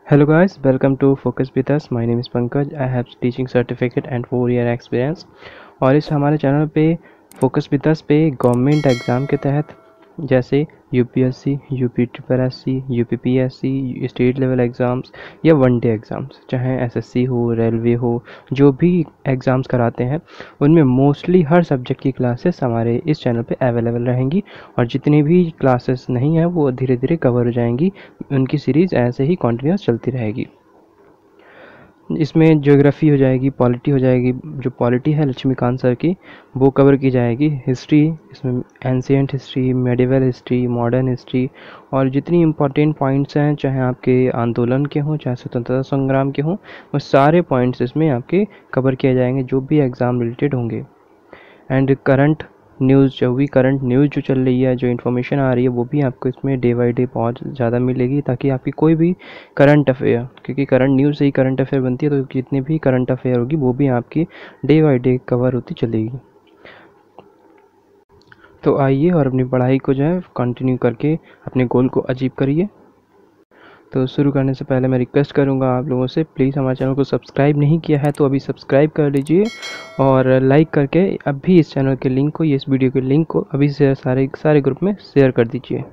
Hello guys, welcome to Focus with us. My name is Pankaj. I have teaching certificate and 4 year experience. और इस हमारे channel पे focus with us पे government exam के तहत जैसे UPSC, UPSC, UPPSC, state level exams या one day exams, चाहे एसएससी हो, रेलवे हो, जो भी एग्ज़ाम्स कराते हैं उनमें मोस्टली हर सब्जेक्ट की क्लासेस हमारे इस चैनल पे अवेलेबल रहेंगी। और जितनी भी क्लासेस नहीं हैं वो धीरे धीरे कवर हो जाएंगी, उनकी सीरीज़ ऐसे ही कंटिन्यूस चलती रहेगी। इसमें ज्योग्राफी हो जाएगी, पॉलिटी हो जाएगी, जो पॉलिटी है लक्ष्मीकांत सर की वो कवर की जाएगी। हिस्ट्री, इसमें ancient history, medieval history, modern history और जितनी इम्पोर्टेंट पॉइंट्स हैं, चाहे आपके आंदोलन के हों, चाहे स्वतंत्रता संग्राम के हों, वो सारे पॉइंट्स इसमें आपके कवर किए जाएंगे जो भी एग्ज़ाम रिलेटेड होंगे। एंड करंट न्यूज़, जो भी करंट न्यूज़ जो चल रही है, जो इन्फॉर्मेशन आ रही है, वो भी आपको इसमें डे बाई डे बहुत ज़्यादा मिलेगी, ताकि आपकी कोई भी करंट अफेयर, क्योंकि करंट न्यूज़ से ही करंट अफेयर बनती है, तो जितनी भी करंट अफेयर होगी वो भी आपकी डे बाई डे कवर होती चलेगी। तो आइए और अपनी पढ़ाई को जो है कंटिन्यू करके अपने गोल को अचीव करिए। तो शुरू करने से पहले मैं रिक्वेस्ट करूंगा आप लोगों से, प्लीज़ हमारे चैनल को सब्सक्राइब नहीं किया है तो अभी सब्सक्राइब कर लीजिए और लाइक करके अभी इस चैनल के लिंक को, इस वीडियो के लिंक को अभी से सारे ग्रुप में शेयर कर दीजिए।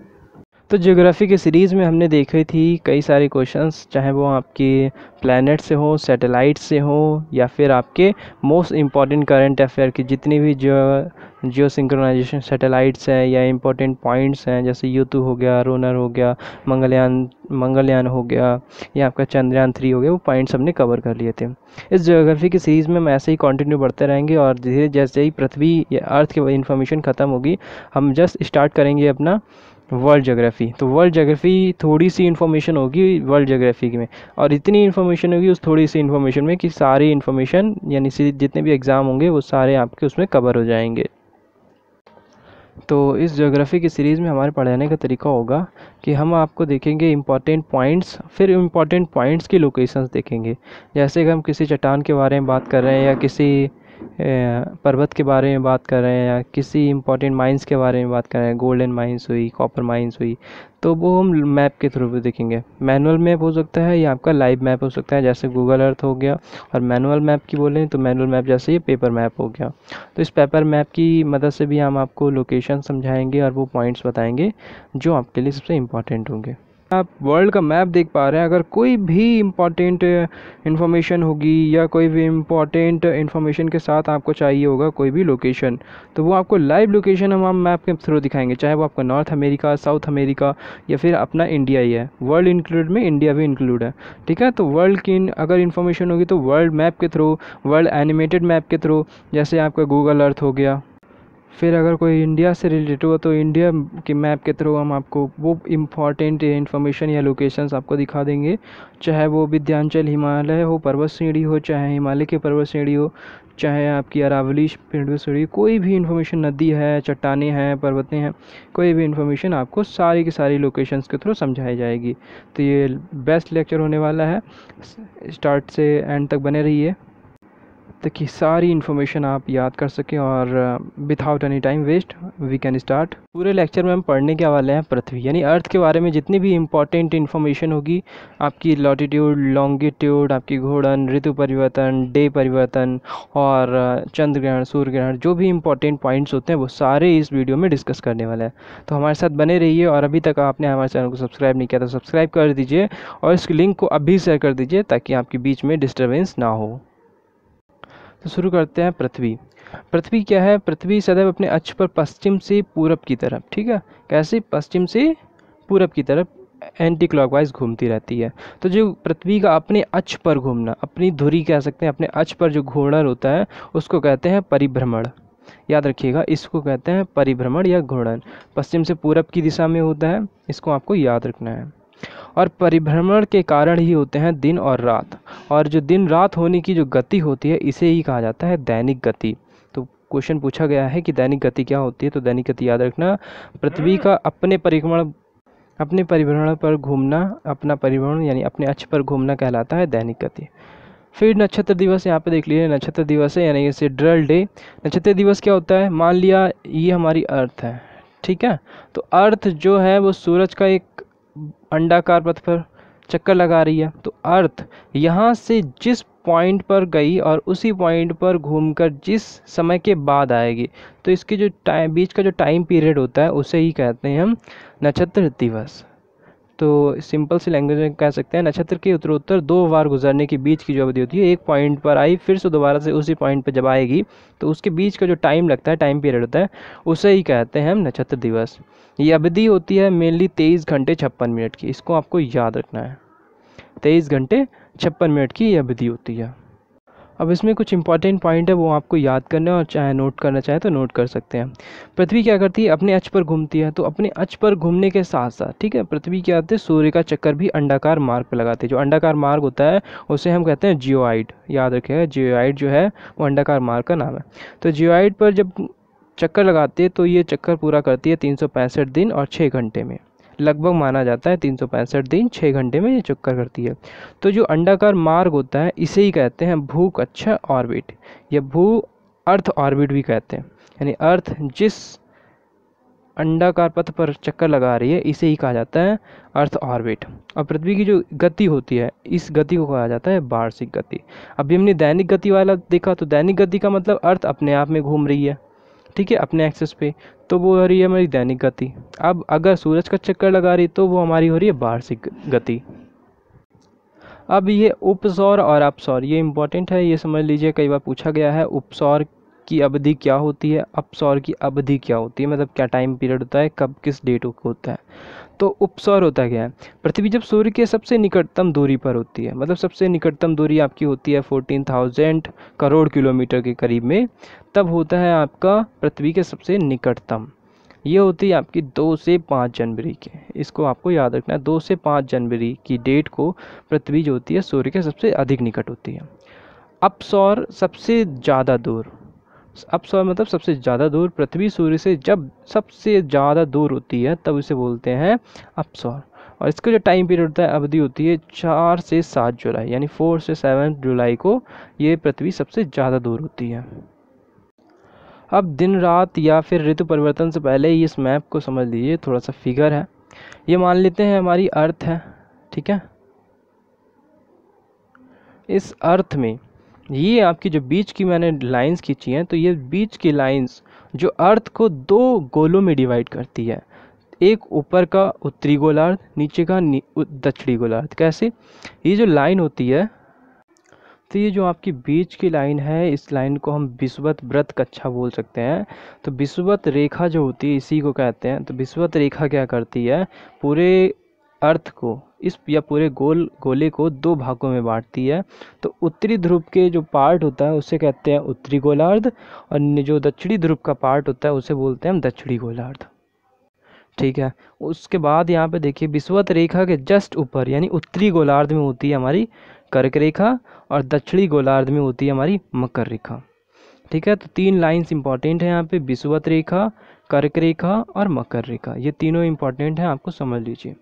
तो ज्योग्राफी की सीरीज़ में हमने देखी थी कई सारे क्वेश्चंस, चाहे वो आपके प्लैनेट से हो, सैटेलाइट से हो, या फिर आपके मोस्ट इम्पॉर्टेंट करंट अफेयर की जितनी भी जियो सिंक्रोनाइजेशन सैटेलाइट्स हैं या इम्पोर्टेंट पॉइंट्स हैं, जैसे U2 हो गया, रोनर हो गया, मंगलयान हो गया, या आपका चंद्रयान 3 हो गया, वो पॉइंट्स हमने कवर कर लिए थे। इस ज्योग्राफी की सीरीज़ में हम ऐसे ही कंटिन्यू बढ़ते रहेंगे और धीरे जैसे ही पृथ्वी या अर्थ की इन्फॉर्मेशन ख़त्म होगी, हम जस्ट स्टार्ट करेंगे अपना वर्ल्ड ज्योग्राफी। तो वर्ल्ड ज्योग्राफी थोड़ी सी इन्फॉर्मेशन होगी वर्ल्ड ज्योग्राफी में, और इतनी इन्फॉर्मेशन होगी उस थोड़ी सी इन्फॉर्मेशन में कि सारी इन्फॉर्मेशन यानी जितने भी एग्ज़ाम होंगे वो सारे आपके उसमें कवर हो जाएंगे। तो इस ज्योग्राफी की सीरीज़ में हमारे पढ़ाने का तरीका होगा कि हम आपको देखेंगे इम्पॉर्टेंट पॉइंट्स, फिर इम्पॉर्टेंट पॉइंट्स की लोकेशंस देखेंगे। जैसे कि हम किसी चट्टान के बारे में बात कर रहे हैं, या किसी पर्वत के बारे में बात कर रहे हैं, या किसी इम्पॉर्टेंट माइंस के बारे में बात कर रहे हैं, गोल्डन माइंस हुई, कॉपर माइंस हुई, तो वो हम मैप के थ्रू भी देखेंगे। मैनुअल मैप हो सकता है या आपका लाइव मैप हो सकता है, जैसे गूगल अर्थ हो गया। और मैनुअल मैप की बोलें तो मैनुअल मैप जैसे ये पेपर मैप हो गया। तो इस पेपर मैप की मदद से भी हम आपको लोकेशन समझाएंगे और वो पॉइंट्स बताएंगे जो आपके लिए सबसे इम्पॉर्टेंट होंगे। आप वर्ल्ड का मैप देख पा रहे हैं, अगर कोई भी इम्पॉर्टेंट इन्फॉर्मेशन होगी या कोई भी इम्पॉर्टेंट इन्फॉर्मेशन के साथ आपको चाहिए होगा कोई भी लोकेशन, तो वो आपको लाइव लोकेशन हम मैप के थ्रू दिखाएंगे, चाहे वो आपका नॉर्थ अमेरिका, साउथ अमेरिका, या फिर अपना इंडिया ही है। वर्ल्ड इंक्लूड में इंडिया भी इंक्लूड है, ठीक है। तो वर्ल्ड की अगर इन्फॉर्मेशन होगी तो वर्ल्ड मैप के थ्रू, वर्ल्ड एनिमेटेड मैप के थ्रू, जैसे आपका गूगल अर्थ हो गया। फिर अगर कोई इंडिया से रिलेटेड हो तो इंडिया के मैप के थ्रू हम आपको वो इम्पॉर्टेंट इन्फॉर्मेशन या लोकेशंस आपको दिखा देंगे, चाहे वो विंध्याचल हिमालय हो, पर्वत श्रेणी हो, चाहे हिमालय की पर्वत श्रेणी हो, चाहे आपकी अरावली पर्वत श्रेणी, कोई भी इन्फॉर्मेशन, नदी है, चट्टानें हैं, पर्वतें हैं, कोई भी इन्फॉर्मेशन आपको सारी की सारी लोकेशंस के थ्रू समझाई जाएगी। तो ये बेस्ट लेक्चर होने वाला है, स्टार्ट से एंड तक बने रहिए ताकि सारी इन्फॉर्मेशन आप याद कर सकें। और without any time waste we can start. पूरे लेक्चर में हम पढ़ने के वाले हैं पृथ्वी यानी अर्थ के बारे में जितनी भी इम्पॉर्टेंट इन्फॉर्मेशन होगी, आपकी लॉटिट्यूड, लॉन्गिट्यूड, आपकी घूर्णन, ऋतु परिवर्तन, डे परिवर्तन और चंद्र ग्रहण, सूर्य ग्रहण, जो भी इम्पॉर्टेंट पॉइंट्स होते हैं वो सारे इस वीडियो में डिस्कस करने वाला है। तो हमारे साथ बने रहिए, और अभी तक आपने हमारे चैनल को सब्सक्राइब नहीं किया तो सब्सक्राइब कर दीजिए और इस लिंक को अभी शेयर कर दीजिए ताकि आपके बीच में डिस्टर्बेंस ना हो। तो शुरू करते हैं। पृथ्वी क्या है? पृथ्वी सदैव अपने अक्ष पर पश्चिम से पूरब की तरफ, ठीक है, कैसे पश्चिम से पूरब की तरफ एंटी क्लॉकवाइज घूमती रहती है। तो जो पृथ्वी का अपने अक्ष पर घूमना, अपनी धुरी कह सकते हैं, अपने अक्ष पर जो घूर्णन होता है उसको कहते हैं परिभ्रमण। याद रखिएगा, इसको कहते हैं परिभ्रमण या घूर्णन। पश्चिम से पूरब की दिशा में होता है, इसको आपको याद रखना है। और परिभ्रमण के कारण ही होते हैं दिन और रात, और जो दिन रात होने की जो गति होती है इसे ही कहा जाता है दैनिक गति। तो क्वेश्चन पूछा गया है कि दैनिक गति क्या होती है, तो दैनिक गति याद रखना, पृथ्वी का अपने परिभ्रमण पर घूमना, अपना परिभ्रमण यानी अपने अक्ष पर घूमना कहलाता है दैनिक गति। फिर नक्षत्र दिवस यहाँ पे देख लीजिए, नक्षत्र दिवस है यानी इसे ड्रल डे। नक्षत्र दिवस क्या होता है? मान लिया ये हमारी अर्थ है, ठीक है, तो अर्थ जो है वो सूरज का एक अंडाकार पथ पर चक्कर लगा रही है, तो अर्थ यहाँ से जिस पॉइंट पर गई और उसी पॉइंट पर घूमकर जिस समय के बाद आएगी, तो इसके जो बीच का जो टाइम पीरियड होता है उसे ही कहते हैं हम नक्षत्र दिवस। तो सिंपल सी लैंग्वेज में कह सकते हैं नक्षत्र के उत्तरोत्तर 2 बार गुजरने के बीच की जो अवधि होती है, एक पॉइंट पर आई फिर से दोबारा से उसी पॉइंट पर जब आएगी, तो उसके बीच का जो टाइम लगता है, टाइम पीरियड होता है, उसे ही कहते हैं हम नक्षत्र दिवस। ये अवधि होती है मेनली 23 घंटे 56 मिनट की, इसको आपको याद रखना है। 23 घंटे 56 मिनट की ये अवधि होती है। अब इसमें कुछ इंपॉर्टेंट पॉइंट है, वो आपको याद करना है और चाहे नोट करना चाहे तो नोट कर सकते हैं। पृथ्वी क्या करती है, अपने अक्ष पर घूमती है, तो अपने अक्ष पर घूमने के साथ साथ, ठीक है, पृथ्वी क्या होती है, सूर्य का चक्कर भी अंडाकार मार्ग पर लगाती है। जो अंडाकार मार्ग होता है उसे हम कहते हैं जियोइड, याद रखिएगा, जियोइड जो है वो अंडाकार मार्ग का नाम है। तो जियोइड पर जब चक्कर लगाती है तो ये चक्कर पूरा करती है 365 दिन और 6 घंटे में, लगभग माना जाता है 365 दिन 6 घंटे में ये चक्कर करती है। तो जो अंडाकार मार्ग होता है इसे ही कहते हैं भू कक्षा ऑर्बिट, या भू अर्थ ऑर्बिट भी कहते हैं। यानी अर्थ जिस अंडाकार पथ पर चक्कर लगा रही है इसे ही कहा जाता है अर्थ ऑर्बिट। और पृथ्वी की जो गति होती है इस गति को कहा जाता है वार्षिक गति। अभी हमने दैनिक गति वाला देखा, तो दैनिक गति का मतलब अर्थ अपने आप में घूम रही है, ठीक है, अपने एक्सिस पे, तो वो हो रही है हमारी दैनिक गति। अब अगर सूरज का चक्कर लगा रही तो वो हमारी हो रही है वार्षिक गति। अब ये उपसौर और अपसौर, ये इंपॉर्टेंट है, ये समझ लीजिए, कई बार पूछा गया है उपसौर की अवधि क्या होती है, अपसौर की अवधि क्या होती है, मतलब क्या टाइम पीरियड होता है, कब किस डेट को होता है। तो उपसौर होता क्या है, पृथ्वी जब सूर्य के सबसे निकटतम दूरी पर होती है, मतलब सबसे निकटतम दूरी आपकी होती है 14,000 करोड़ किलोमीटर के करीब में, तब होता है आपका पृथ्वी के सबसे निकटतम। ये होती है आपकी 2 से 5 जनवरी के, इसको आपको याद रखना है, 2 से 5 जनवरी की डेट को पृथ्वी जो होती है सूर्य के सबसे अधिक निकट होती है। अपसौर सबसे ज़्यादा दूर, अपसौर मतलब सबसे ज़्यादा दूर, पृथ्वी सूर्य से जब सबसे ज़्यादा दूर होती है तब इसे बोलते हैं अपसौर। और इसका जो टाइम पीरियड होता है, अवधि होती है 4 से 7 जुलाई, यानी 4 से 7 जुलाई को ये पृथ्वी सबसे ज़्यादा दूर होती है। अब दिन रात या फिर ऋतु परिवर्तन से पहले ही इस मैप को समझ लीजिए, थोड़ा सा फिगर है, ये मान लेते हैं हमारी अर्थ है, ठीक है। इस अर्थ में ये आपकी जो बीच की मैंने लाइंस खींची हैं, तो ये बीच की लाइंस जो अर्थ को 2 गोलों में डिवाइड करती है, एक ऊपर का उत्तरी गोलार्ध, नीचे का दक्षिणी गोलार्ध। कैसे, ये जो लाइन होती है, तो ये जो आपकी बीच की लाइन है, इस लाइन को हम विषुवत व्रत कक्षा बोल सकते हैं। तो विषुवत रेखा जो होती है इसी को कहते हैं। तो विषुवत रेखा क्या करती है, पूरे अर्थ को, इस या पूरे गोले को 2 भागों में बांटती है। तो उत्तरी ध्रुव के जो पार्ट होता है उसे कहते हैं उत्तरी गोलार्ध, और जो दक्षिणी ध्रुव का पार्ट होता है उसे बोलते हैं हम दक्षिणी गोलार्ध, ठीक है। उसके बाद यहाँ पे देखिए, विषुवत रेखा के जस्ट ऊपर यानी उत्तरी गोलार्ध में होती है हमारी कर्क रेखा, और दक्षिणी गोलार्ध में होती है हमारी मकर रेखा, ठीक है। तो 3 लाइंस इंपॉर्टेंट है यहाँ पे, विषुवत रेखा, कर्क रेखा और मकर रेखा, ये तीनों इंपॉर्टेंट हैं, आपको समझ लीजिए।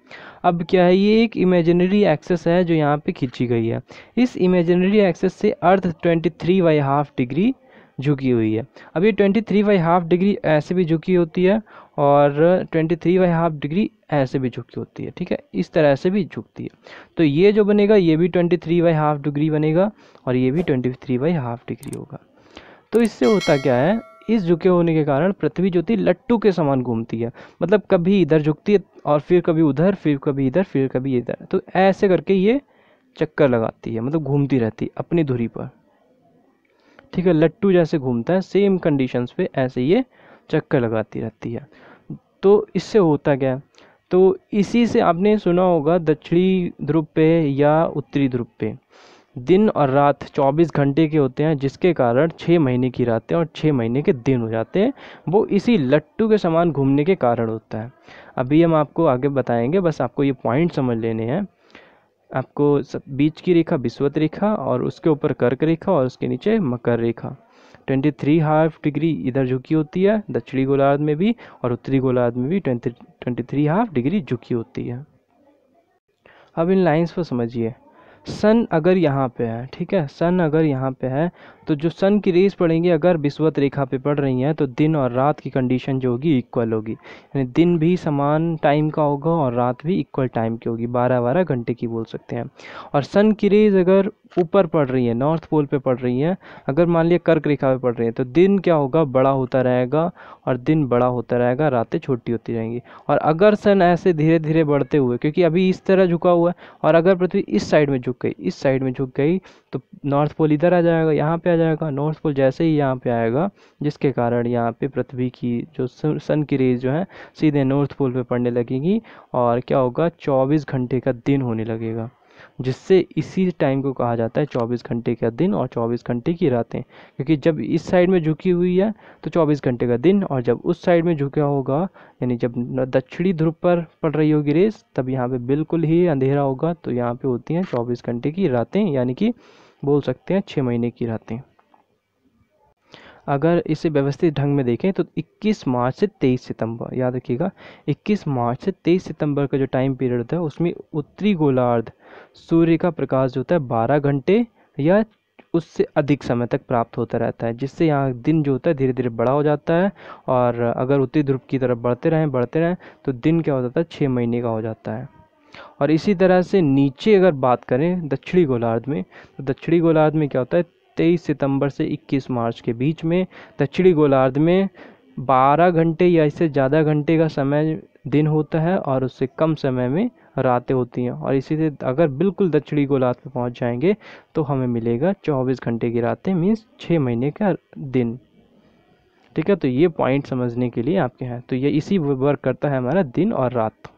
अब क्या है, ये एक इमेजिनरी एक्सेस है जो यहाँ पे खींची गई है। इस इमेजिनरी एक्सेस से अर्थ 23.5 डिग्री झुकी हुई है। अब ये 23.5 डिग्री ऐसे भी झुकी होती है और 23.5 डिग्री ऐसे भी झुकी होती है, ठीक है, इस तरह से भी झुकती है। तो ये जो बनेगा ये भी 23.5 डिग्री बनेगा और ये भी 23.5 डिग्री होगा। तो इससे होता क्या है, इस झुके होने के कारण पृथ्वी जो थी लट्टू के समान घूमती है, मतलब कभी इधर झुकती है और फिर कभी उधर, फिर कभी इधर, फिर कभी इधर, तो ऐसे करके ये चक्कर लगाती है, मतलब घूमती रहती है अपनी धुरी पर, ठीक है। लट्टू जैसे घूमता है, सेम कंडीशंस पे ऐसे ये चक्कर लगाती रहती है। तो इससे होता क्या है, तो इसी से आपने सुना होगा दक्षिणी ध्रुव पे या उत्तरी ध्रुव पे दिन और रात 24 घंटे के होते हैं, जिसके कारण 6 महीने की रातें और 6 महीने के दिन हो जाते हैं। वो इसी लट्टू के समान घूमने के कारण होता है। अभी हम आपको आगे बताएंगे, बस आपको ये पॉइंट समझ लेने हैं। आपको बीच की रेखा विषुवत रेखा और उसके ऊपर कर्क रेखा और उसके नीचे मकर रेखा, 23.5 डिग्री इधर झुकी होती है दक्षिणी गोलार्ध में भी, और उत्तरी गोलार्ध में भी 23.5 डिग्री झुकी होती है। अब इन लाइंस को समझिए, सन अगर यहाँ पे है, ठीक है, सन अगर यहाँ पे है तो जो सन की रेस पड़ेंगी अगर विषुवत रेखा पे पड़ रही हैं तो दिन और रात की कंडीशन जो होगी इक्वल होगी, यानी दिन भी समान टाइम का होगा और रात भी इक्वल टाइम की होगी, 12-12 घंटे की बोल सकते हैं। और सन की रेज अगर ऊपर पड़ रही है, नॉर्थ पोल पे पड़ रही है, अगर मान लिया कर्क रेखा पे पड़ रही है तो दिन क्या होगा, बड़ा होता रहेगा और दिन बड़ा होता रहेगा, रातें छोटी होती रहेंगी। और अगर सन ऐसे धीरे धीरे बढ़ते हुए, क्योंकि अभी इस तरह झुका हुआ है, और अगर पृथ्वी इस साइड में झुक गई, इस साइड में झुक गई तो नॉर्थ पोल इधर आ जाएगा, यहाँ पे आ जाएगा, नॉर्थ पोल जैसे ही यहाँ पे आएगा जिसके कारण यहाँ पे पृथ्वी की जो सन की रेज जो है सीधे नॉर्थ पोल पे पड़ने लगेगी और क्या होगा, 24 घंटे का दिन होने लगेगा, जिससे इसी टाइम को कहा जाता है 24 घंटे का दिन और 24 घंटे की रातें। क्योंकि जब इस साइड में झुकी हुई है तो 24 घंटे का दिन, और जब उस साइड में झुका होगा यानी जब दक्षिणी ध्रुव पर पड़ रही होगी रेस तब यहाँ पे बिल्कुल ही अंधेरा होगा, तो यहाँ पे होती हैं 24 घंटे की रातें, यानी कि बोल सकते हैं 6 महीने की रातें। अगर इसे व्यवस्थित ढंग में देखें तो 21 मार्च से 23 सितंबर, याद रखिएगा 21 मार्च से 23 सितंबर का जो टाइम पीरियड होता है उसमें उत्तरी गोलार्ध सूर्य का प्रकाश जो होता है 12 घंटे या उससे अधिक समय तक प्राप्त होता रहता है, जिससे यहाँ दिन जो होता है धीरे धीरे बड़ा हो जाता है। और अगर उत्तरी ध्रुव की तरफ बढ़ते रहें तो दिन क्या हो जाता है, 6 महीने का हो जाता है। और इसी तरह से नीचे अगर बात करें दक्षिणी गोलार्ध में, तो दक्षिणी गोलार्ध में क्या होता है, 23 सितंबर से 21 मार्च के बीच में दक्षिणी गोलार्ध में 12 घंटे या इससे ज़्यादा घंटे का समय दिन होता है और उससे कम समय में रातें होती हैं। और इसी से अगर बिल्कुल दक्षिणी गोलार्ध पे पहुंच जाएंगे तो हमें मिलेगा 24 घंटे की रातें, मीन्स 6 महीने का दिन। ठीक है, तो ये पॉइंट समझने के लिए आपके हैं, तो ये इसी वर्क करता है हमारा दिन और रात।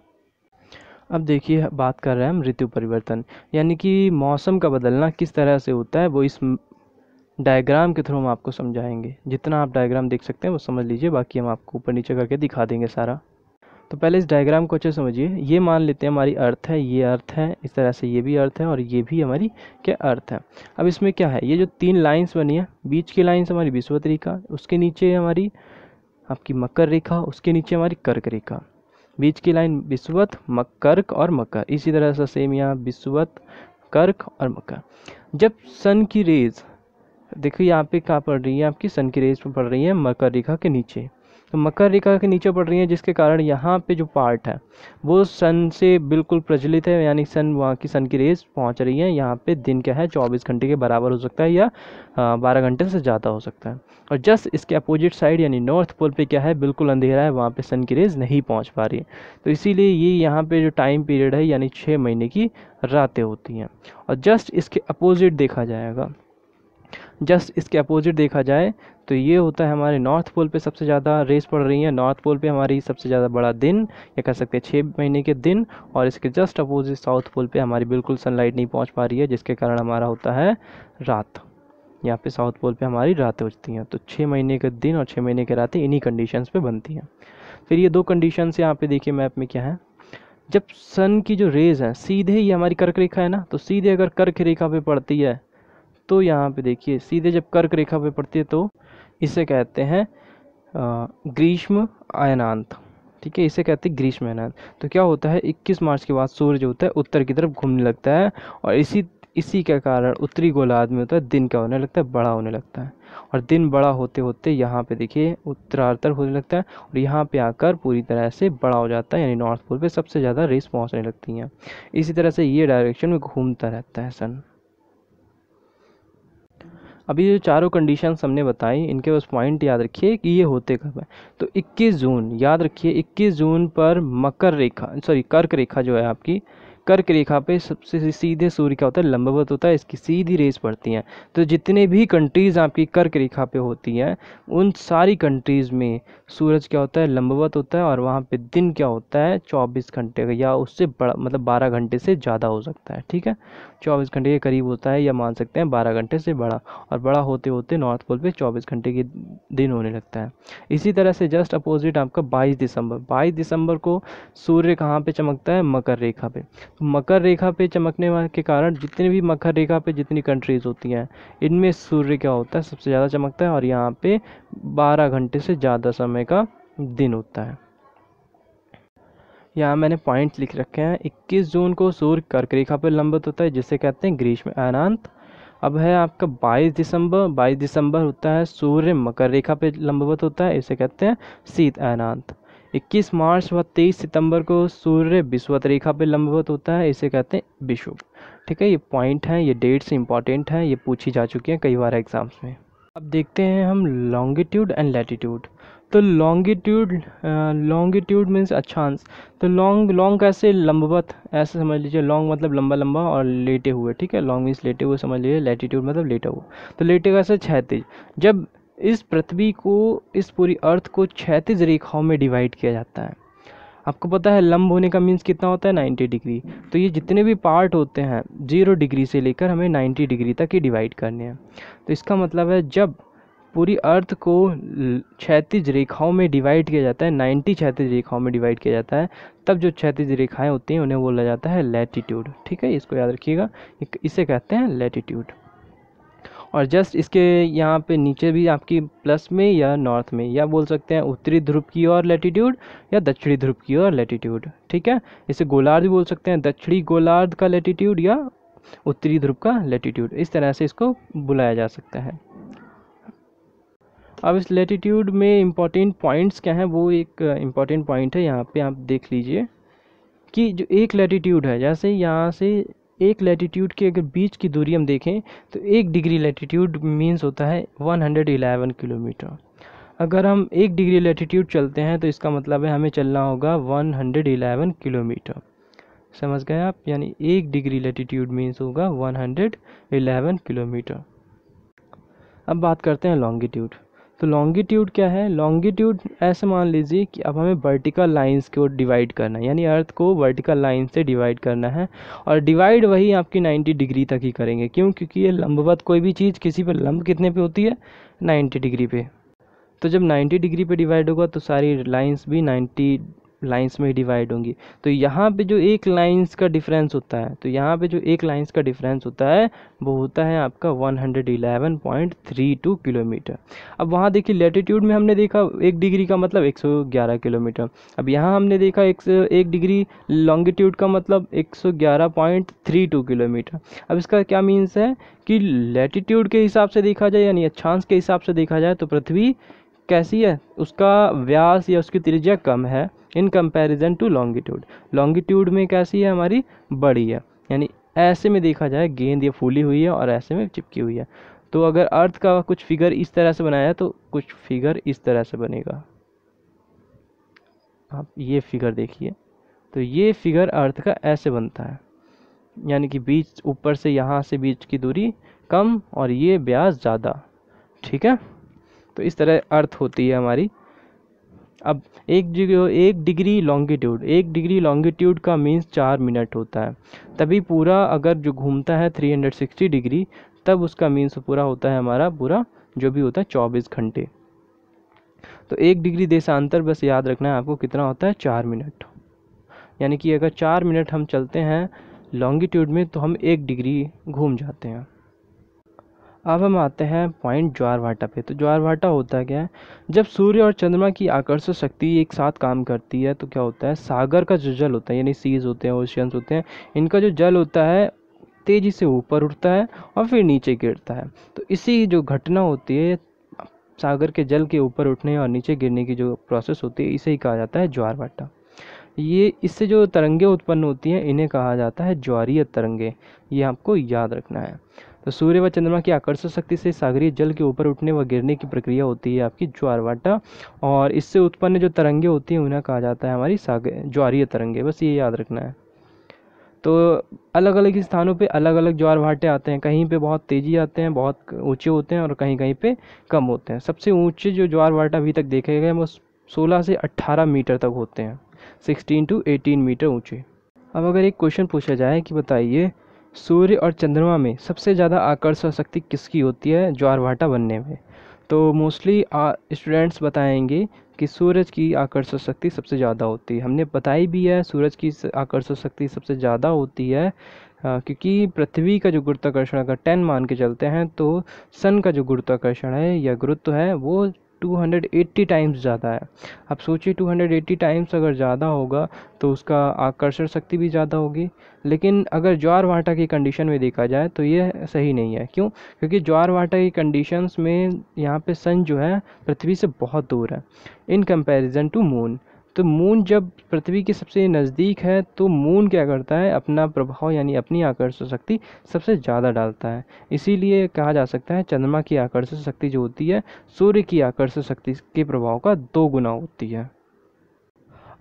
अब देखिए बात कर रहे हैं हम ऋतु परिवर्तन, यानी कि मौसम का बदलना किस तरह से होता है, वो इस डायग्राम के थ्रू हम आपको समझाएंगे। जितना आप डायग्राम देख सकते हैं वो समझ लीजिए, बाकी हम आपको ऊपर नीचे करके दिखा देंगे सारा। तो पहले इस डायग्राम को अच्छे समझिए। ये मान लेते हैं हमारी अर्थ है, ये अर्थ है, इस तरह से ये भी अर्थ है और ये भी हमारी क्या अर्थ है। अब इसमें क्या है, ये जो 3 लाइंस बनी है, बीच की लाइंस हमारी विषुवत रेखा, उसके नीचे हमारी आपकी मकर रेखा, उसके नीचे हमारी कर्क रेखा, बीच की लाइन विषुवत, कर्क और मकर। इसी तरह से सेम यहाँ विषुवत, कर्क और मकर। जब सन की रेज देखो यहाँ पे क्या पड़ रही है, आपकी सन की रेज पड़ रही है मकर रेखा के नीचे, तो मकर रेखा के नीचे पड़ रही है, जिसके कारण यहाँ पे जो पार्ट है वो सन से बिल्कुल प्रज्वलित है, यानी सन वहाँ की सन की रेज पहुँच रही है। यहाँ पे दिन क्या है, 24 घंटे के बराबर हो सकता है या 12 घंटे से ज़्यादा हो सकता है। और जस्ट इसके अपोजिट साइड यानी नॉर्थ पोल पे क्या है, बिल्कुल अंधेरा है, वहाँ पे सन की रेज नहीं पहुँच पा रही है। तो इसीलिए ये यहाँ पे जो टाइम पीरियड है यानी 6 महीने की रातें होती हैं। और जस्ट इसके अपोजिट देखा जाएगा, जस्ट इसके अपोजिट देखा जाए तो ये होता है हमारे नॉर्थ पोल पे सबसे ज़्यादा रेस पड़ रही है, नॉर्थ पोल पे हमारी सबसे ज़्यादा बड़ा दिन या कह सकते हैं 6 महीने के दिन। और इसके जस्ट अपोजिट साउथ पोल पे हमारी बिल्कुल सनलाइट नहीं पहुंच पा रही है, जिसके कारण हमारा होता है रात। यहाँ पे साउथ पोल पे हमारी रातें होती हैं। तो 6 महीने के दिन और 6 महीने की रातें इन्हीं कंडीशंस पे बनती हैं। फिर ये 2 कंडीशंस यहाँ पे देखिए मैप में क्या है, जब सन की जो रेज है सीधे ये हमारी कर्क रेखा है ना, तो सीधे अगर कर्क रेखा पे पड़ती है तो यहाँ पे देखिए सीधे जब कर्क रेखा पे पड़ती है तो इसे कहते हैं ग्रीष्म अयनांत। ठीक है, इसे कहते हैं ग्रीष्म अयनांत। तो क्या होता है, 21 मार्च के बाद सूर्य जो होता है उत्तर की तरफ घूमने लगता है और इसी के कारण उत्तरी गोलार्ध में होता है दिन क्या होने लगता है, बड़ा होने लगता है। और दिन बड़ा होते होते यहाँ पे देखिए उत्तरार्ध होने लगता है और यहाँ पे आकर पूरी तरह से बड़ा हो जाता है, यानी नॉर्थ पोल पे सबसे ज़्यादा रेस पहुँचने लगती हैं। इसी तरह से ये डायरेक्शन में घूमता रहता है सन। अभी जो चारों कंडीशंस हमने बताई इनके बस पॉइंट याद रखिए कि ये होते कब है। तो 21 जून याद रखिए, 21 जून पर कर्क रेखा जो है आपकी, कर्क रेखा पे सबसे सीधे सूर्य क्या होता है, लंबवत होता है, इसकी सीधी रेस पड़ती हैं। तो जितने भी कंट्रीज़ आपकी कर्क रेखा पे होती हैं उन सारी कंट्रीज़ में सूरज क्या होता है, लंबवत होता है और वहाँ पे दिन क्या होता है 24 घंटे का या उससे बड़ा, मतलब 12 घंटे से ज़्यादा हो सकता है। ठीक है, 24 घंटे के करीब होता है या मान सकते हैं 12 घंटे से बड़ा, और बड़ा होते होते नॉर्थ पोल पे 24 घंटे के दिन होने लगता है। इसी तरह से जस्ट अपोजिट आपका 22 दिसंबर को सूर्य कहाँ पे चमकता है, मकर रेखा पे। मकर रेखा पे चमकने के कारण जितने भी मकर रेखा पे जितनी कंट्रीज होती हैं इनमें सूर्य क्या होता है, सबसे ज़्यादा चमकता है और यहाँ पे 12 घंटे से ज़्यादा समय का दिन होता है। यहाँ मैंने पॉइंट्स लिख रखे हैं। 21 जून को सूर्य कर्क रेखा पर लंबित होता है जिसे कहते हैं ग्रीष्म अयनांत। अब है आपका 22 दिसंबर होता है सूर्य मकर रेखा पे लंबवत होता है, इसे कहते हैं शीत अयनांत। 21 मार्च व 23 सितंबर को सूर्य विषुवत रेखा पे लंबवत होता है, इसे कहते हैं विषुव। ठीक है, ये पॉइंट हैं, ये डेट्स इंपॉर्टेंट हैं, ये पूछी जा चुकी हैं कई बार एग्जाम्स में। अब देखते हैं हम लॉन्गिट्यूड एंड लैटिट्यूड। तो लॉन्गिट्यूड मीन्स अक्षांश। तो लॉन्ग कैसे, लंबवत, ऐसे समझ लीजिए। लॉन्ग मतलब लंबा लंबा और लेटे हुए। ठीक है, लॉन्ग मीन्स लेटे हुए समझ लीजिए, लैटिट्यूड मतलब लेटा हुआ। तो लेटे कैसे, क्षैतिज। जब इस पृथ्वी को, इस पूरी अर्थ को क्षैतिज रेखाओं में डिवाइड किया जाता है। आपको पता है लंब होने का मीन्स कितना होता है, 90 डिग्री। तो ये जितने भी पार्ट होते हैं 0 डिग्री से लेकर हमें 90 डिग्री तक ही डिवाइड करने हैं। तो इसका मतलब है जब पूरी अर्थ को क्षैतिज रेखाओं में डिवाइड किया जाता है, 90 क्षैतिज रेखाओं में डिवाइड किया जाता है, तब जो क्षैतिज रेखाएं होती हैं उन्हें बोला जाता है लैटिट्यूड। ठीक है, इसको याद रखिएगा, इसे कहते हैं लैटिट्यूड। और जस्ट इसके यहाँ पे नीचे भी आपकी प्लस में या नॉर्थ में, या बोल सकते हैं उत्तरी ध्रुव की ओर लैटिट्यूड या दक्षिणी ध्रुव की ओर लैटिट्यूड। ठीक है, इसे गोलार्ध भी बोल सकते हैं, दक्षिणी गोलार्ध का लैटिट्यूड या उत्तरी ध्रुव का लैटिट्यूड, इस तरह से इसको बुलाया जा सकता है। अब इस लैटिट्यूड में इम्पॉर्टेंट पॉइंट्स क्या हैं, वो एक इम्पॉर्टेंट पॉइंट है, यहाँ पे आप देख लीजिए कि जो एक लैटिट्यूड है, जैसे यहाँ से एक लैटिट्यूड के अगर बीच की दूरी हम देखें तो 1 डिग्री लैटिट्यूड मीन्स होता है 111 किलोमीटर। अगर हम 1 डिग्री लैटिट्यूड चलते हैं तो इसका मतलब है हमें चलना होगा 111 किलोमीटर। समझ गए आप, यानी 1 डिग्री लैटिट्यूड मीन्स होगा 111 किलोमीटर। अब बात करते हैं लॉन्गिट्यूड। तो लॉन्गिट्यूड क्या है, लॉन्गिट्यूड ऐसे मान लीजिए कि अब हमें वर्टिकल लाइंस को डिवाइड करना है, यानी अर्थ को वर्टिकल लाइन से डिवाइड करना है, और डिवाइड वही आपकी 90 डिग्री तक ही करेंगे। क्यों, क्योंकि ये लंबवत, कोई भी चीज़ किसी पर लंब कितने पे होती है, 90 डिग्री पे। तो जब 90 डिग्री पे डिवाइड होगा तो सारी लाइंस भी 90 लाइंस में डिवाइड होंगी। तो यहाँ पे जो एक लाइंस का डिफरेंस होता है, तो यहाँ पे जो एक लाइंस का डिफरेंस होता है वो होता है आपका 111.32 किलोमीटर। अब वहाँ देखिए लैटिट्यूड में हमने देखा 1 डिग्री का मतलब 111 किलोमीटर। अब यहाँ हमने देखा 1 डिग्री लॉन्गिट्यूड का मतलब 111.32 किलोमीटर। अब इसका क्या मीन्स है कि लैटिट्यूड के हिसाब से देखा जाए, यानी अक्षांश के हिसाब से देखा जाए, तो पृथ्वी कैसी है, उसका व्यास या उसकी त्रिज्या कम है in comparison to longitude. Longitude में कैसी है, हमारी बड़ी है, यानी ऐसे में देखा जाए गेंद ये फूली हुई है और ऐसे में चिपकी हुई है। तो अगर अर्थ का कुछ फिगर इस तरह से बनाया है तो कुछ फिगर इस तरह से बनेगा। आप ये फिगर देखिए, तो ये फिगर अर्थ का ऐसे बनता है, यानी कि बीच, ऊपर से यहाँ से बीच की दूरी कम और ये व्यास ज़्यादा। ठीक है, तो इस तरह अर्थ होती है हमारी। अब 1 डिग्री लॉन्गिट्यूड का मीन्स 4 मिनट होता है। तभी पूरा अगर जो घूमता है 360 डिग्री, तब उसका मीन्स पूरा होता है हमारा, पूरा जो भी होता है 24 घंटे। तो 1 डिग्री देशांतर बस याद रखना है आपको, कितना होता है, 4 मिनट। यानी कि अगर 4 मिनट हम चलते हैं लॉन्गिट्यूड में तो हम 1 डिग्री घूम जाते हैं। अब हम आते हैं पॉइंट ज्वारभाटा पे। तो ज्वारभाटा होता है क्या है, जब सूर्य और चंद्रमा की आकर्षक शक्ति एक साथ काम करती है तो क्या होता है, सागर का जो जल होता है, यानी सीज होते हैं, ओशियंस होते हैं, इनका जो जल होता है तेज़ी से ऊपर उठता है और फिर नीचे गिरता है। तो इसी जो घटना होती है, सागर के जल के ऊपर उठने और नीचे गिरने की जो प्रोसेस होती है, इसे ही कहा जाता है ज्वारभाटा। ये इससे जो तरंगें उत्पन्न होती हैं इन्हें कहा जाता है ज्वारीय तरंगें। ये आपको याद रखना है। तो सूर्य व चंद्रमा की आकर्षक शक्ति से सागरीय जल के ऊपर उठने व गिरने की प्रक्रिया होती है आपकी ज्वारभाटा, और इससे उत्पन्न जो तरंगें होती हैं उन्हें कहा जाता है हमारी ज्वारीय तरंगें। बस ये याद रखना है। तो अलग अलग स्थानों पे अलग अलग ज्वारभाटे आते हैं, कहीं पे बहुत तेज़ी आते हैं, बहुत ऊंचे होते हैं, और कहीं कहीं पे कम होते हैं। सबसे ऊंचे जो ज्वारभाटा अभी तक देखे गए वो 16 से 18 मीटर तक होते हैं, 16 to 18 मीटर ऊंचे। अब अगर एक क्वेश्चन पूछा जाए कि बताइए सूर्य और चंद्रमा में सबसे ज़्यादा आकर्षण शक्ति किसकी होती है ज्वारभाटा बनने में, तो मोस्टली स्टूडेंट्स बताएंगे कि सूरज की आकर्षण शक्ति सबसे ज़्यादा होती है। हमने बताई भी है सूरज की आकर्षण शक्ति सबसे ज़्यादा होती है क्योंकि पृथ्वी का जो गुरुत्वाकर्षण अगर 10 मान के चलते हैं तो सन का जो गुरुत्वाकर्षण है या गुरुत्व है वो 280 टाइम्स ज़्यादा है। अब सोचिए 280 टाइम्स अगर ज़्यादा होगा तो उसका आकर्षण शक्ति भी ज़्यादा होगी। लेकिन अगर ज्वार भाटा की कंडीशन में देखा जाए तो ये सही नहीं है। क्यों? क्योंकि ज्वार भाटा की कंडीशंस में यहाँ पे सन जो है पृथ्वी से बहुत दूर है इन कंपैरिजन टू मून। तो मून जब पृथ्वी के सबसे नज़दीक है तो मून क्या करता है, अपना प्रभाव यानी अपनी आकर्षण शक्ति सबसे ज़्यादा डालता है। इसीलिए कहा जा सकता है चंद्रमा की आकर्षण शक्ति जो होती है सूर्य की आकर्षण शक्ति के प्रभाव का 2 गुना होती है।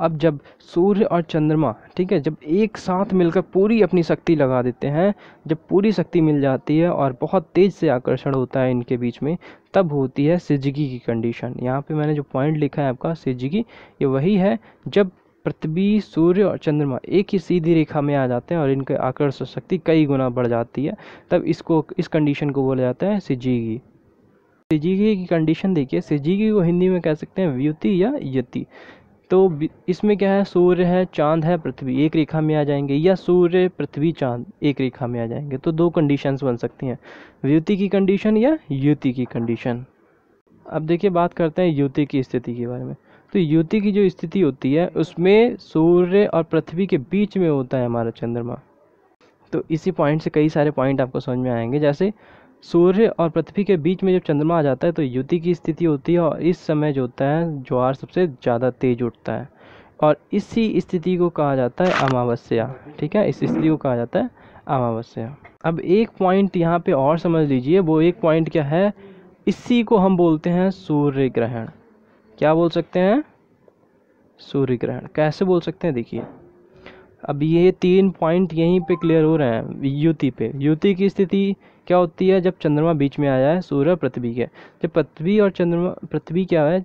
अब जब सूर्य और चंद्रमा, ठीक है, जब एक साथ मिलकर पूरी अपनी शक्ति लगा देते हैं, जब पूरी शक्ति मिल जाती है और बहुत तेज़ से आकर्षण होता है इनके बीच में, तब होती है सिजिकी की कंडीशन। यहाँ पे मैंने जो पॉइंट लिखा है आपका सिजिकी, ये वही है जब पृथ्वी, सूर्य और चंद्रमा एक ही सीधी रेखा में आ जाते हैं और इनकी आकर्षण शक्ति कई गुना बढ़ जाती है, तब इस कंडीशन को बोला जाता है सिजिकी। सिजिकी की कंडीशन देखिए, सिजिकी को हिंदी में कह सकते हैं व्युति या यति। तो इसमें क्या है, सूर्य है, चांद है, पृथ्वी एक रेखा में आ जाएंगे, या सूर्य पृथ्वी चांद एक रेखा में आ जाएंगे। तो 2 कंडीशंस बन सकती हैं, व्युति की कंडीशन या युति की कंडीशन। अब देखिए बात करते हैं युति की स्थिति के बारे में। तो युति की जो स्थिति होती है उसमें सूर्य और पृथ्वी के बीच में होता है हमारा चंद्रमा। तो इसी पॉइंट से कई सारे पॉइंट आपको समझ में आएंगे। जैसे सूर्य और पृथ्वी के बीच में जब चंद्रमा आ जाता है तो युति की स्थिति होती है और इस समय जो होता है ज्वार सबसे ज़्यादा तेज उठता है और इसी स्थिति को कहा जाता है अमावस्या। ठीक है, इस स्थिति को कहा जाता है अमावस्या। अब एक पॉइंट यहाँ पे और समझ लीजिए, वो एक पॉइंट क्या है, इसी को हम बोलते हैं सूर्य ग्रहण। क्या बोल सकते हैं? सूर्य ग्रहण। कैसे बोल सकते हैं देखिए, अब ये 3 पॉइंट यहीं पे क्लियर हो रहे हैं युति पे। युति की स्थिति क्या होती है, जब चंद्रमा बीच में आया है सूर्य और पृथ्वी के। जब पृथ्वी और चंद्रमा, पृथ्वी क्या है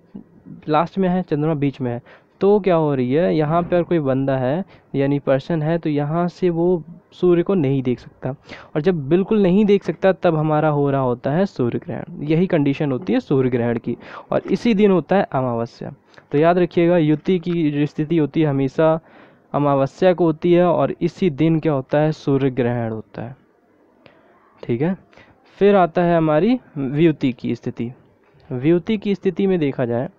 लास्ट में है, चंद्रमा बीच में है, तो क्या हो रही है, यहाँ पर कोई बंदा है यानी पर्सन है तो यहाँ से वो सूर्य को नहीं देख सकता, और जब बिल्कुल नहीं देख सकता तब हमारा हो रहा होता है सूर्य ग्रहण। यही कंडीशन होती है सूर्य ग्रहण की, और इसी दिन होता है अमावस्या। तो याद रखिएगा, युति की जो स्थिति होती है हमेशा अमावस्या को होती है और इसी दिन क्या होता है, सूर्य ग्रहण होता है। ठीक है, फिर आता है हमारी व्युति की स्थिति। व्युति की स्थिति में देखा जाए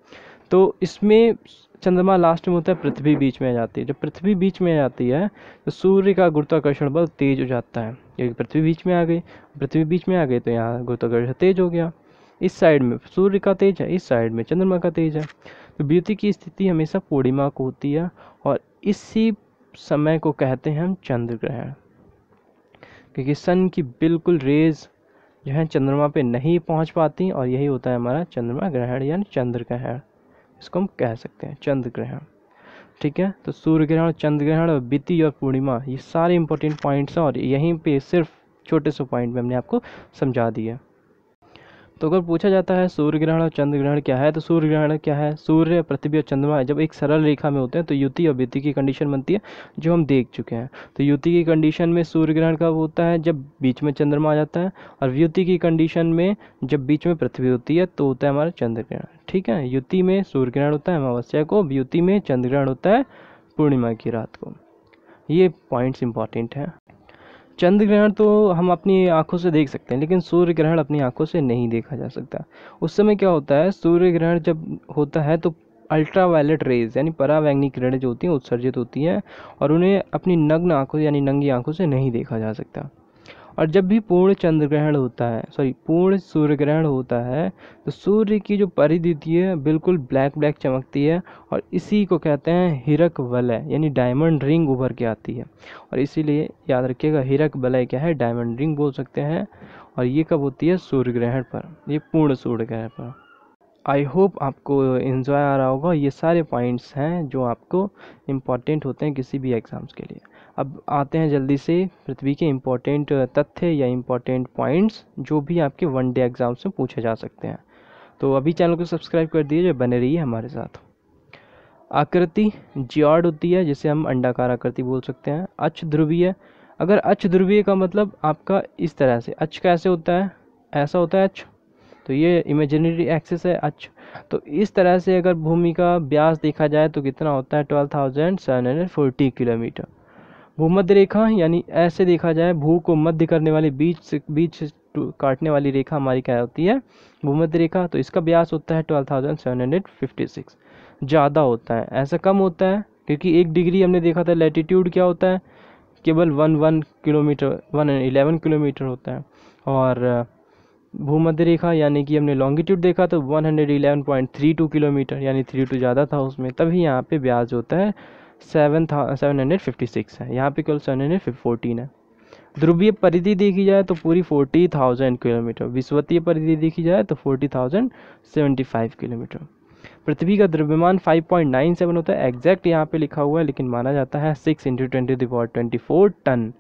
तो इसमें चंद्रमा लास्ट में होता है, पृथ्वी बीच में आ जाती है। जब पृथ्वी बीच में आ जाती है तो सूर्य का गुरुत्वाकर्षण बल तेज हो जाता है, क्योंकि पृथ्वी बीच में आ गई। पृथ्वी बीच में आ गई तो यहाँ गुरुत्वाकर्षण तेज हो गया। इस साइड में सूर्य का तेज है, इस साइड में चंद्रमा का तेज है। तो व्युति की स्थिति हमेशा पूर्णिमा को होती है और इसी समय को कहते हैं हम चंद्र ग्रहण, क्योंकि सन की बिल्कुल रेज जो है चंद्रमा पे नहीं पहुंच पाती, और यही होता है हमारा चंद्रमा ग्रहण यानी चंद्र ग्रहण। इसको हम कह सकते हैं चंद्र ग्रहण। ठीक है, तो सूर्य ग्रहण, चंद्र ग्रहण और व्युति और पूर्णिमा, ये सारे इंपॉर्टेंट पॉइंट्स हैं और यहीं पे सिर्फ छोटे से पॉइंट में हमने आपको समझा दिया। तो अगर पूछा जाता है सूर्य ग्रहण और चंद्र ग्रहण क्या है, तो सूर्य ग्रहण क्या है, सूर्य, पृथ्वी और चंद्रमा जब एक सरल रेखा में होते हैं तो युति और व्युति की कंडीशन बनती है, जो हम देख चुके हैं। तो युति की कंडीशन में सूर्य ग्रहण कब होता है, जब बीच में चंद्रमा आ जाता है, और व्युति की कंडीशन में जब बीच में पृथ्वी होती है तो होता है हमारा चंद्र ग्रहण। ठीक है, युति में सूर्य ग्रहण होता है अमावस्या को, व्युति में चंद्र ग्रहण होता है पूर्णिमा की रात को। ये पॉइंट्स इंपॉर्टेंट हैं। चंद्र ग्रहण तो हम अपनी आंखों से देख सकते हैं, लेकिन सूर्य ग्रहण अपनी आंखों से नहीं देखा जा सकता। उस समय क्या होता है, सूर्य ग्रहण जब होता है तो अल्ट्रावायलेट रेज यानी परावैंगनी किरणें जो होती हैं उत्सर्जित होती हैं, और उन्हें अपनी नग्न आंखों यानी नंगी आंखों से नहीं देखा जा सकता। और जब भी पूर्ण चंद्र ग्रहण होता है, पूर्ण सूर्य ग्रहण होता है, तो सूर्य की जो परिधि है बिल्कुल ब्लैक ब्लैक चमकती है, और इसी को कहते हैं हीरक वलय यानी डायमंड रिंग उभर के आती है। और इसीलिए याद रखिएगा, हीरक वलय क्या है, डायमंड रिंग बोल सकते हैं। और ये कब होती है, सूर्य ग्रहण पर, ये पूर्ण सूर्य ग्रहण पर। आई होप आपको एंजॉय आ रहा होगा। ये सारे पॉइंट्स हैं जो आपको इम्पॉर्टेंट होते हैं किसी भी एग्ज़ाम्स के लिए। अब आते हैं जल्दी से पृथ्वी के इम्पोर्टेंट तथ्य या इम्पोर्टेंट पॉइंट्स जो भी आपके 1 डे एग्जाम से पूछे जा सकते हैं। तो अभी चैनल को सब्सक्राइब कर दीजिए, बने रहिए हमारे साथ। आकृति जियॉर्ड होती है, जिसे हम अंडाकार आकृति बोल सकते हैं। अक्ष ध्रुवीय, अगर अक्ष ध्रुवीय का मतलब आपका इस तरह से, अक्ष कैसे होता है, ऐसा होता है अक्ष, तो ये इमेजिनरी एक्सिस है अक्ष। तो इस तरह से अगर भूमि का व्यास देखा जाए तो कितना होता है, 12,740 किलोमीटर। भूमध्य रेखा यानी ऐसे देखा जाए, भू को मध्य करने वाली बीच काटने वाली रेखा हमारी क्या होती है, भूमध्य रेखा। तो इसका व्यास होता है 12,756, ज़्यादा होता है। ऐसा कम होता है क्योंकि 1 डिग्री हमने देखा था लैटिट्यूड क्या होता है, केवल 1 किलोमीटर 111 किलोमीटर होता है। और भूमध्य रेखा यानी कि हमने लॉन्गिट्यूड देखा तो 111.32 किलोमीटर, यानी 32 ज़्यादा था उसमें, तभी यहाँ पे ब्याज होता है 756 है, यहाँ पे केवल 714 है। ध्रुवीय परिधि देखी जाए तो पूरी 40,000 किलोमीटर, विषुवतीय परिधि देखी जाए तो 40,075 किलोमीटर। पृथ्वी का द्रव्यमान 5.97 होता है, एग्जैक्ट यहाँ पे लिखा हुआ है लेकिन माना जाता है 6 × 10⁻24 टन,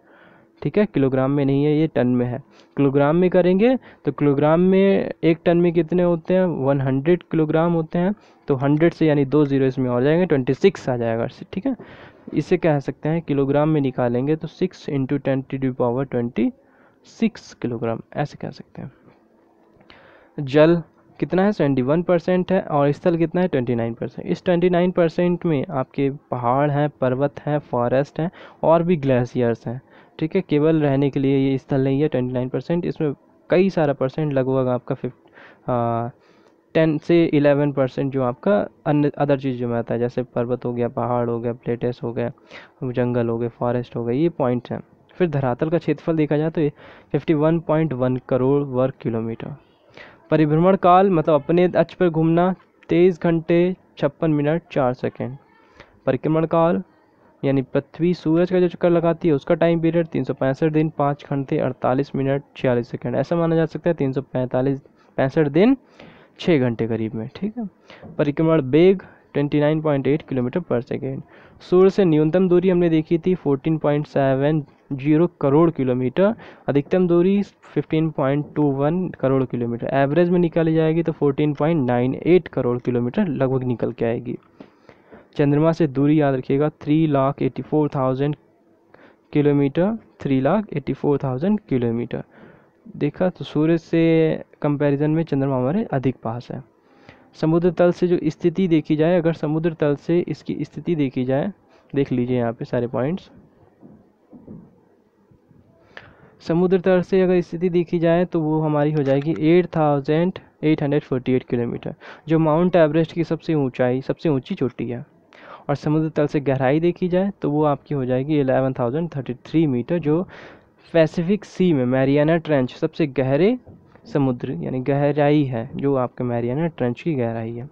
ठीक है, किलोग्राम में नहीं है, ये टन में है। किलोग्राम में करेंगे तो किलोग्राम में 1 टन में कितने होते हैं, 100 किलोग्राम होते हैं। तो 100 से यानी 2 जीरो इसमें और जाएंगे, 26 आ जाएगा, ठीक है। इसे कह सकते हैं किलोग्राम में निकालेंगे तो 6 × 10⁻26 किलोग्राम, ऐसे कह सकते हैं। जल कितना है, 71% है, और स्थल कितना है, 29%। इस 29% में आपके पहाड़ हैं, पर्वत हैं, फॉरेस्ट हैं और भी ग्लेशियर्स हैं, ठीक है। केवल रहने के लिए ये स्थल नहीं है 29%, इसमें कई सारा परसेंट, लगभग आपका 10 से 11% जो आपका अन्य अदर चीज़ जो में आता है, जैसे पर्वत हो गया, पहाड़ हो गया, प्लेटेस हो गया, जंगल हो गए, फॉरेस्ट हो गए, ये पॉइंट्स हैं। फिर धरातल का क्षेत्रफल देखा जाए तो 51.1 करोड़ वर्ग किलोमीटर। परिभ्रमण काल मतलब अपने अक्ष पर घूमना 23 घंटे 56 मिनट 4 सेकेंड। परिक्रमण काल यानी पृथ्वी सूरज का जो चक्कर लगाती है उसका टाइम पीरियड 365 दिन 5 घंटे 48 मिनट 46 सेकेंड, ऐसा माना जा सकता है 365 दिन 6 घंटे करीब में, ठीक है। परिक्रमण वेग 29.8 किलोमीटर पर सेकेंड। सूर्य से न्यूनतम दूरी हमने देखी थी 14.70 करोड़ किलोमीटर, अधिकतम दूरी 15.21 करोड़ किलोमीटर, एवरेज में निकाली जाएगी तो 14.98 करोड़ किलोमीटर लगभग निकल के आएगी। चंद्रमा से दूरी याद रखिएगा 3,84,000 किलोमीटर, 3,84,000 किलोमीटर। देखा तो सूर्य से कंपैरिजन में चंद्रमा हमारे अधिक पास है। समुद्र तल से जो स्थिति देखी जाए, अगर समुद्र तल से इसकी स्थिति देखी जाए, देख लीजिए यहाँ पे सारे पॉइंट्स। समुद्र तल से अगर स्थिति देखी जाए तो वो हमारी हो जाएगी 8,848 किलोमीटर, जो माउंट एवरेस्ट की सबसे ऊंची चोटी है। और समुद्र तल से गहराई देखी जाए तो वो आपकी हो जाएगी 11,033 मीटर, जो पैसिफिक सी में मैरियाना ट्रेंच सबसे गहरे समुद्र यानी गहराई है, जो आपके मैरियाना ट्रेंच की गहराई है।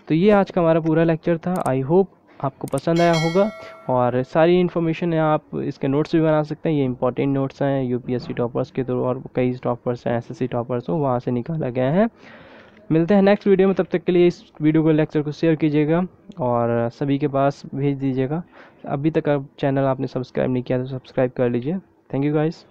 तो ये आज का हमारा पूरा लेक्चर था। आई होप आपको पसंद आया होगा, और सारी इन्फॉर्मेशन है, आप इसके नोट्स भी बना सकते हैं। ये इंपॉर्टेंट नोट्स हैं यूपीएससी टॉपर्स के थ्रू, और कई टॉपर्स हैं एसएससी टॉपर्स हो वहाँ से निकाला गया है। मिलते हैं नेक्स्ट वीडियो में, तब तक के लिए इस वीडियो को लेक्चर को शेयर कीजिएगा और सभी के पास भेज दीजिएगा। अभी तक चैनल आपने सब्सक्राइब नहीं किया तो सब्सक्राइब कर लीजिए। Thank you guys.